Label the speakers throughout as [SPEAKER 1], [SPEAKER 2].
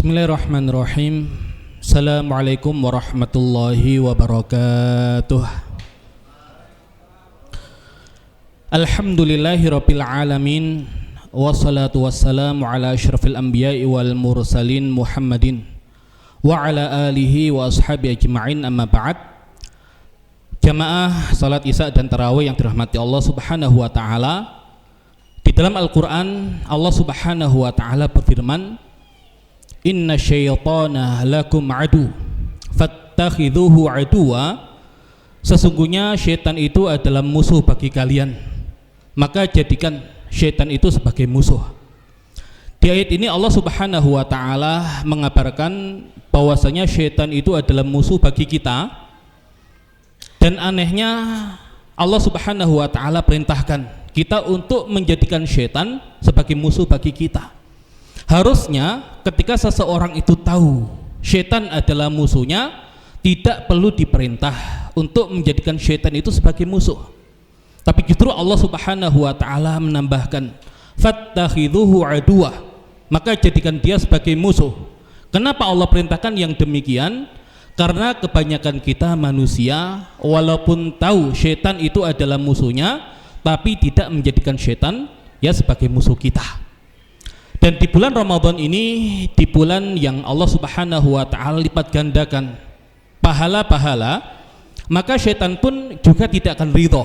[SPEAKER 1] Bismillahirrahmanirrahim. Assalamualaikum warahmatullahi wabarakatuh. Alhamdulillahirabbil alamin. Wassalatu wassalamu ala asyrafil anbiya'i wal mursalin Muhammadin wa ala alihi wa ashabi ajma'in, amma ba'd. Jamaah salat isya dan tarawih yang dirahmati Allah subhanahu wa ta'ala, di dalam Al-Quran Allah subhanahu wa ta'ala berfirman, Inna syaitana lakum adu fattakhidhuhu aduwa. Sesungguhnya syaitan itu adalah musuh bagi kalian, maka jadikan syaitan itu sebagai musuh. Di ayat ini Allah subhanahu wa ta'ala mengabarkan bahwasanya syaitan itu adalah musuh bagi kita. Dan anehnya Allah subhanahu wa ta'ala perintahkan kita untuk menjadikan syaitan sebagai musuh bagi kita. Harusnya ketika seseorang itu tahu syaitan adalah musuhnya, tidak perlu diperintah untuk menjadikan syaitan itu sebagai musuh. Tapi justru Allah subhanahu wa ta'ala menambahkan fattakhidhuhu aduwa, maka jadikan dia sebagai musuh. Kenapa Allah perintahkan yang demikian? Karena kebanyakan kita manusia walaupun tahu syaitan itu adalah musuhnya, tapi tidak menjadikan syaitan ya sebagai musuh kita. Dan di bulan Ramadan ini, di bulan yang Allah subhanahu wa ta'ala lipat gandakan pahala-pahala, maka syaitan pun juga tidak akan ridho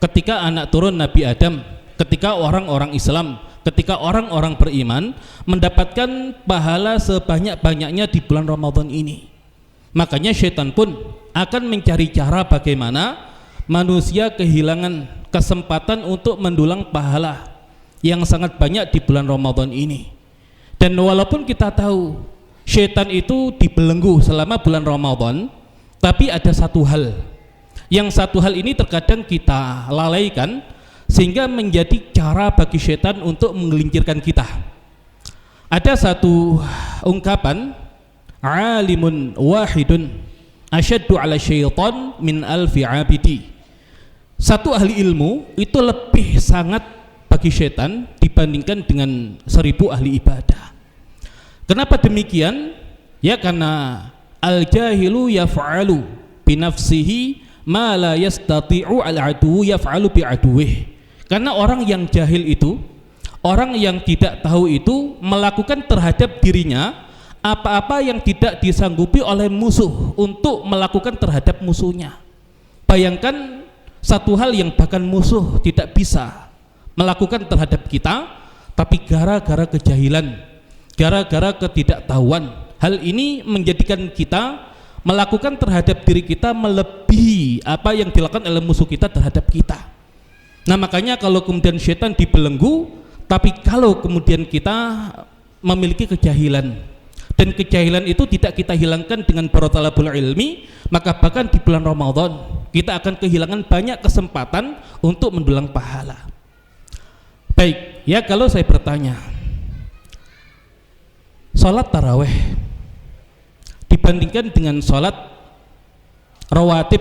[SPEAKER 1] ketika anak turun Nabi Adam, ketika orang-orang Islam, ketika orang-orang beriman mendapatkan pahala sebanyak-banyaknya di bulan Ramadan ini. Makanya syaitan pun akan mencari cara bagaimana manusia kehilangan kesempatan untuk mendulang pahala yang sangat banyak di bulan Ramadan ini. Dan walaupun kita tahu syaitan itu dibelenggu selama bulan Ramadan, tapi ada satu hal, yang satu hal ini terkadang kita lalaikan sehingga menjadi cara bagi syaitan untuk menggelincirkan kita. Ada satu ungkapan, alimun wahidun asyaddu ala syaitan min alfi abidi. Satu ahli ilmu itu lebih sangat bagi syaitan dibandingkan dengan 1000 ahli ibadah. Kenapa demikian? Ya karena al-jahilu yaf'alu binafsihi ma la yastati'u al-adu yaf'alu bi'aduwih. Karena orang yang jahil itu, orang yang tidak tahu itu melakukan terhadap dirinya apa-apa yang tidak disanggupi oleh musuh untuk melakukan terhadap musuhnya. Bayangkan satu hal yang bahkan musuh tidak bisa melakukan terhadap kita, tapi gara-gara kejahilan, gara-gara ketidaktahuan, hal ini menjadikan kita melakukan terhadap diri kita melebihi apa yang dilakukan oleh musuh kita terhadap kita. Nah makanya kalau kemudian syaitan dibelenggu, tapi kalau kemudian kita memiliki kejahilan, dan kejahilan itu tidak kita hilangkan dengan barotalabul ilmi, maka bahkan di bulan Ramadan kita akan kehilangan banyak kesempatan untuk mendulang pahala. Baik, ya kalau saya bertanya, sholat tarawih dibandingkan dengan sholat rawatib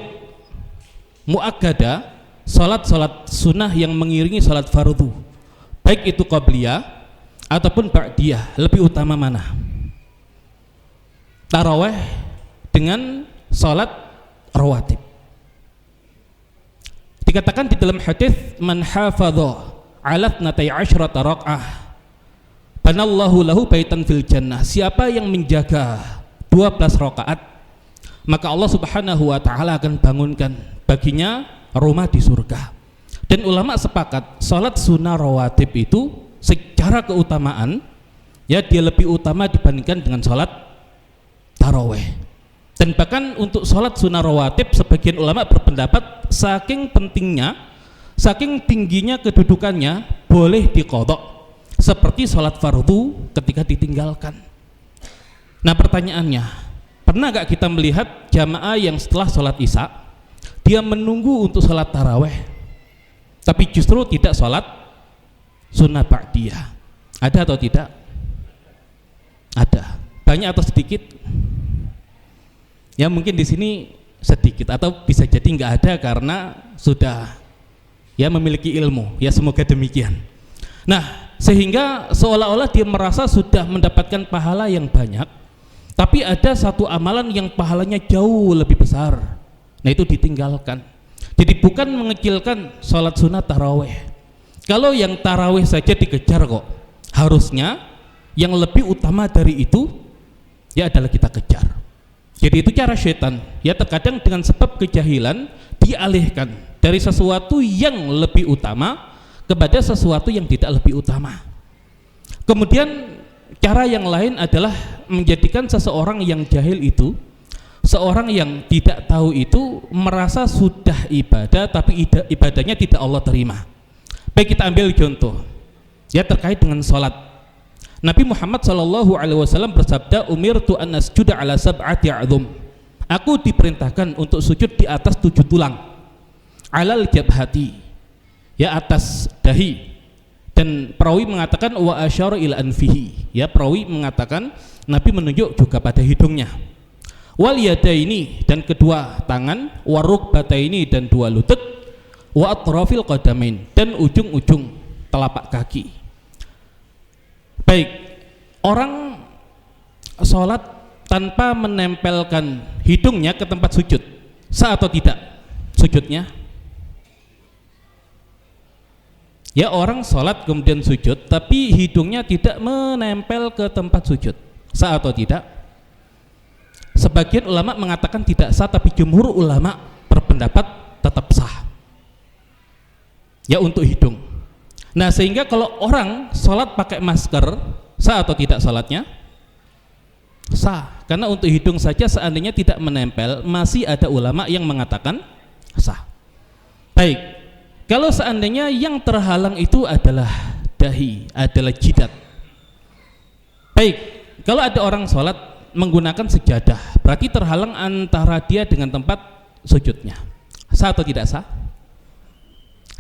[SPEAKER 1] muakkada, sholat sunnah yang mengiringi sholat fardu, baik itu qabliyah ataupun ba'diyah, lebih utama mana? Tarawih dengan sholat rawatib. Dikatakan di dalam hadis, man hafadha alat natai asyrata rak'ah banallahu lahu baitan fil jannah. Siapa yang menjaga 12 rakaat, maka Allah subhanahu wa ta'ala akan bangunkan baginya rumah di surga. Dan ulama sepakat salat sunnah rawatib itu secara keutamaan ya dia lebih utama dibandingkan dengan salat tarawih. Dan bahkan untuk salat sunnah rawatib sebagian ulama berpendapat saking pentingnya, saking tingginya kedudukannya, boleh diqadha seperti sholat fardu ketika ditinggalkan. Nah pertanyaannya, pernah gak kita melihat jamaah yang setelah sholat isya dia menunggu untuk sholat tarawih tapi justru tidak sholat sunnah ba'diyah? Ada atau tidak? Ada. Banyak atau sedikit? Ya mungkin di sini sedikit, atau bisa jadi nggak ada karena sudah ya memiliki ilmu, ya semoga demikian. Nah sehingga seolah-olah dia merasa sudah mendapatkan pahala yang banyak, tapi ada satu amalan yang pahalanya jauh lebih besar, nah itu ditinggalkan. Jadi bukan mengecilkan sholat sunat taraweh. Kalau yang taraweh saja dikejar kok, harusnya yang lebih utama dari itu ya adalah kita kejar. Jadi itu cara syaitan, ya terkadang dengan sebab kejahilan dialihkan dari sesuatu yang lebih utama kepada sesuatu yang tidak lebih utama. Kemudian cara yang lain adalah menjadikan seseorang yang jahil itu, seorang yang tidak tahu itu merasa sudah ibadah tapi ibadahnya tidak Allah terima. Baik, kita ambil contoh ya terkait dengan sholat. Nabi Muhammad SAW bersabda, umirtu an asjuda ala sab'ati a'dhum. Aku diperintahkan untuk sujud di atas 7 tulang. Alal jabhati, ya atas dahi. Dan perawi mengatakan wa asyara ila anfihi, ya perawi mengatakan Nabi menunjuk juga pada hidungnya. Wal yadaini, dan kedua tangan, waruk bataini, dan 2 lutut, wa atrafil qadamain, dan ujung-ujung telapak kaki. Baik, orang sholat tanpa menempelkan hidungnya ke tempat sujud, sah atau tidak sujudnya? Ya, orang sholat kemudian sujud tapi hidungnya tidak menempel ke tempat sujud, sah atau tidak? Sebagian ulama mengatakan tidak sah, tapi jumhur ulama berpendapat tetap sah ya untuk hidung. Nah, sehingga kalau orang sholat pakai masker, sah atau tidak sholatnya? Sah, karena untuk hidung saja seandainya tidak menempel masih ada ulama yang mengatakan sah. Baik, kalau seandainya yang terhalang itu adalah dahi, adalah jidat. Baik, kalau ada orang sholat menggunakan sejadah, berarti terhalang antara dia dengan tempat sujudnya, sah atau tidak sah?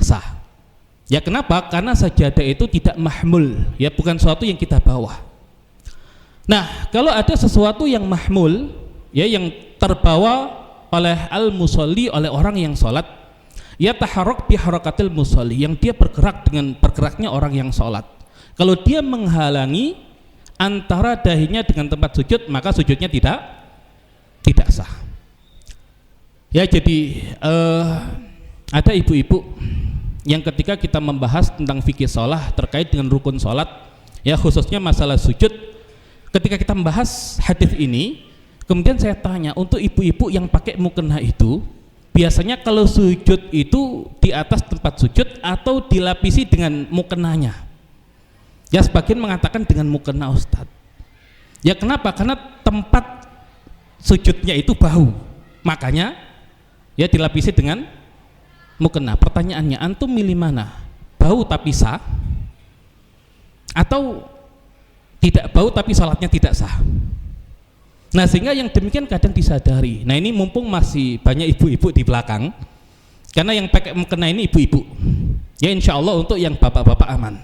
[SPEAKER 1] Sah. Ya, kenapa? Karena sajadah itu tidak mahmul, ya bukan sesuatu yang kita bawa. Nah, kalau ada sesuatu yang mahmul, ya yang terbawa oleh al-musalli, oleh orang yang sholat, ya taharrak bi harakatil musalli, yang dia bergerak dengan bergeraknya orang yang sholat. Kalau dia menghalangi antara dahinya dengan tempat sujud, maka sujudnya tidak sah. Ya, jadi ada ibu-ibu yang ketika kita membahas tentang fikih sholat terkait dengan rukun sholat, ya khususnya masalah sujud, ketika kita membahas hadis ini, kemudian saya tanya, untuk ibu-ibu yang pakai mukena itu biasanya kalau sujud itu di atas tempat sujud atau dilapisi dengan mukenanya? Ya, sebagian mengatakan dengan mukena, Ustadz. Ya, kenapa? Karena tempat sujudnya itu bau, makanya ya dilapisi dengan mukena. Pertanyaannya, antum milih mana? Bau tapi sah, atau tidak bau tapi salatnya tidak sah? Nah, sehingga yang demikian kadang disadari. Nah, ini mumpung masih banyak ibu-ibu di belakang, karena yang pakai mukena ini ibu-ibu, ya insya Allah untuk yang bapak-bapak aman.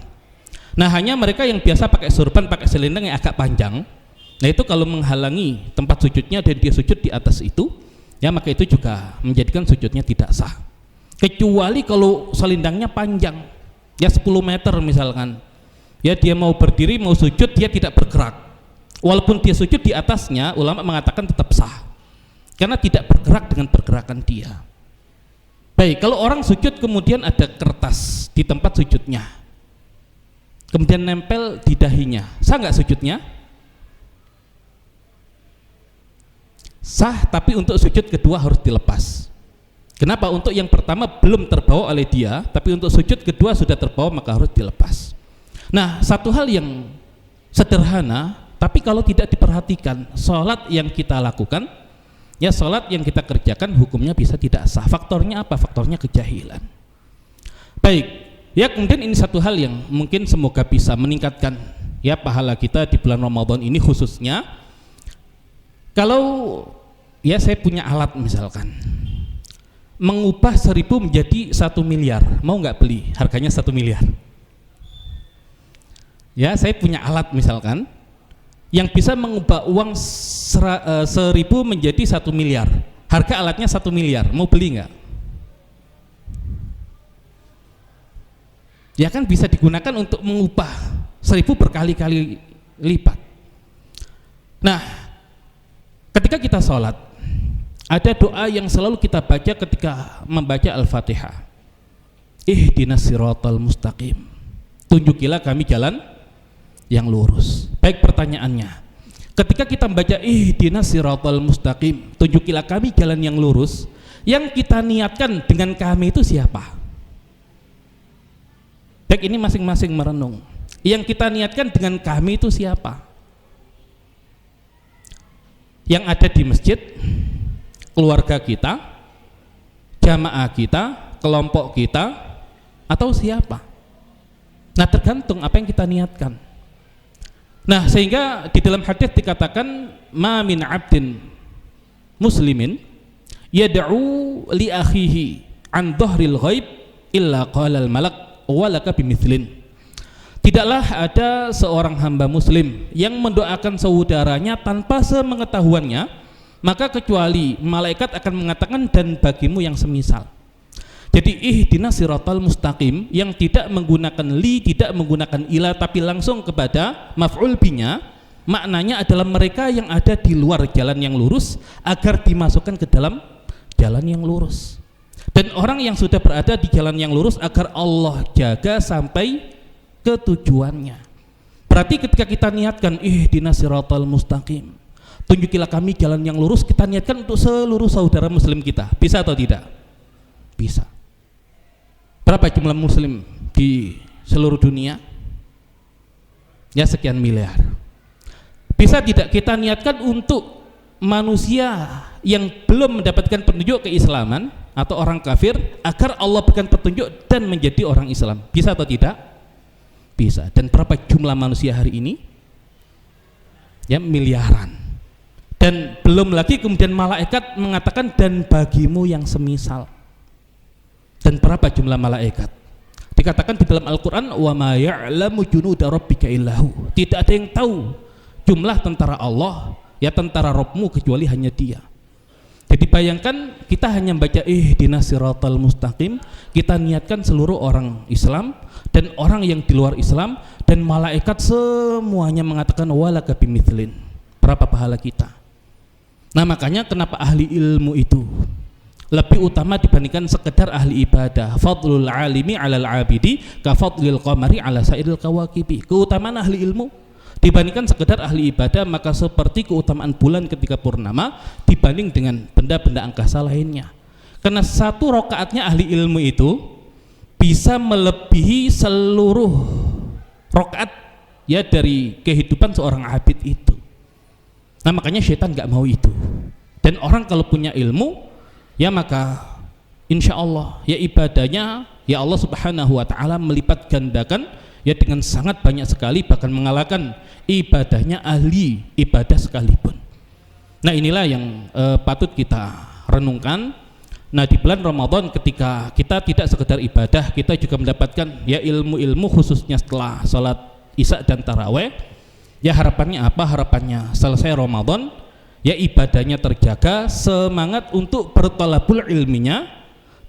[SPEAKER 1] Nah, hanya mereka yang biasa pakai surban, pakai selendang yang agak panjang, nah itu kalau menghalangi tempat sujudnya dan dia sujud di atas itu, ya maka itu juga menjadikan sujudnya tidak sah. Kecuali kalau selendangnya panjang, ya 10 meter misalkan, ya dia mau berdiri mau sujud dia tidak bergerak, walaupun dia sujud di atasnya, ulama mengatakan tetap sah karena tidak bergerak dengan pergerakan dia. Baik, kalau orang sujud kemudian ada kertas di tempat sujudnya, kemudian nempel di dahinya, sah nggak sujudnya? Sah, tapi untuk sujud kedua harus dilepas. Kenapa? Untuk yang pertama belum terbawa oleh dia, tapi untuk sujud kedua sudah terbawa, maka harus dilepas. Nah, satu hal yang sederhana, tapi kalau tidak diperhatikan, sholat yang kita lakukan, ya sholat yang kita kerjakan hukumnya bisa tidak sah. Faktornya apa? Faktornya kejahilan. Baik, ya kemudian ini satu hal yang mungkin semoga bisa meningkatkan ya pahala kita di bulan Ramadan ini khususnya. Kalau ya saya punya alat misalkan, mengubah 1000 menjadi 1 miliar, mau nggak beli? Harganya 1 miliar. Ya, saya punya alat misalkan yang bisa mengubah uang 1000 menjadi 1 miliar, harga alatnya 1 miliar, mau beli nggak? Ya kan bisa digunakan untuk mengubah 1000 berkali-kali lipat. Nah, ketika kita sholat, ada doa yang selalu kita baca ketika membaca Al-Fatihah. Ihdinas siratal mustaqim, tunjukilah kami jalan yang lurus. Baik, pertanyaannya, ketika kita membaca ihdinas siratal mustaqim, tunjukilah kami jalan yang lurus, yang kita niatkan dengan kami itu siapa? Baik, ini masing-masing merenung. Yang kita niatkan dengan kami itu siapa? Yang ada di masjid, keluarga kita, jamaah kita, kelompok kita, atau siapa? Nah, tergantung apa yang kita niatkan. Nah, sehingga di dalam hadis dikatakan ma min 'abdin muslimin yad'u li akhihi an dhahril ghaib illa qala al malak walaka bimithlin. Tidaklah ada seorang hamba muslim yang mendoakan saudaranya tanpa sepengetahuannya, maka kecuali malaikat akan mengatakan dan bagimu yang semisal. Jadi ihdinas siratal mustaqim yang tidak menggunakan li, tidak menggunakan ila, tapi langsung kepada maf'ul binya, maknanya adalah mereka yang ada di luar jalan yang lurus agar dimasukkan ke dalam jalan yang lurus. Dan orang yang sudah berada di jalan yang lurus agar Allah jaga sampai ke tujuannya. Berarti ketika kita niatkan ihdinas siratal mustaqim, tunjukilah kami jalan yang lurus, kita niatkan untuk seluruh saudara muslim kita. Bisa atau tidak? Bisa. Berapa jumlah muslim di seluruh dunia? Ya, sekian miliar. Bisa tidak kita niatkan untuk manusia yang belum mendapatkan petunjuk keislaman atau orang kafir agar Allah berikan petunjuk dan menjadi orang Islam? Bisa atau tidak? Bisa. Dan berapa jumlah manusia hari ini? Ya, miliaran. Dan belum lagi kemudian malaikat mengatakan dan bagimu yang semisal. Dan berapa jumlah malaikat? Dikatakan di dalam Al-Quran wa ma ya'lamu junuda rabbika illahu, tidak ada yang tahu jumlah tentara Allah, ya tentara Rabbmu, kecuali hanya Dia. Jadi bayangkan kita hanya membaca ihdinas siratal mustaqim, kita niatkan seluruh orang Islam dan orang yang di luar Islam, dan malaikat semuanya mengatakan walaka bimithlin. Berapa pahala kita? Nah, makanya kenapa ahli ilmu itu lebih utama dibandingkan sekedar ahli ibadah. Fadlul alimi alal abidi ka fadlil qamari ala sairil kawakibi. Keutamaan ahli ilmu dibandingkan sekedar ahli ibadah maka seperti keutamaan bulan ketika purnama dibanding dengan benda-benda angkasa lainnya. Karena satu rakaatnya ahli ilmu itu bisa melebihi seluruh rakaat ya dari kehidupan seorang abid itu. Nah, makanya syaitan nggak mau itu. Dan orang kalau punya ilmu ya maka insya Allah ya ibadahnya ya Allah subhanahu wa ta'ala melipat gandakan ya dengan sangat banyak sekali, bahkan mengalahkan ibadahnya ahli ibadah sekalipun. Nah, inilah yang patut kita renungkan. Nah, di bulan Ramadan ketika kita tidak sekedar ibadah, kita juga mendapatkan ya ilmu-ilmu khususnya setelah sholat isya dan taraweh. Ya harapannya apa? Harapannya selesai Ramadan ya ibadahnya terjaga, semangat untuk bertolabul ilminya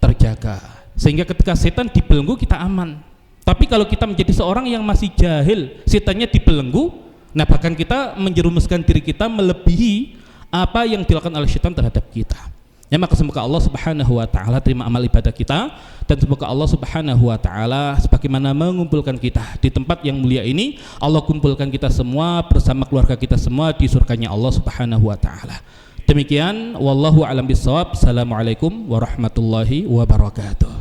[SPEAKER 1] terjaga, sehingga ketika setan dibelenggu kita aman. Tapi kalau kita menjadi seorang yang masih jahil, setannya dibelenggu, nah bahkan kita menjerumuskan diri kita melebihi apa yang dilakukan oleh setan terhadap kita. Ya, maka semoga Allah subhanahu wa ta'ala terima amal ibadah kita, dan semoga Allah subhanahu wa ta'ala sebagaimana mengumpulkan kita di tempat yang mulia ini, Allah kumpulkan kita semua bersama keluarga kita semua di surganya Allah subhanahu wa ta'ala. Demikian, wallahu a'lam bishawab. Assalamualaikum warahmatullahi wabarakatuh.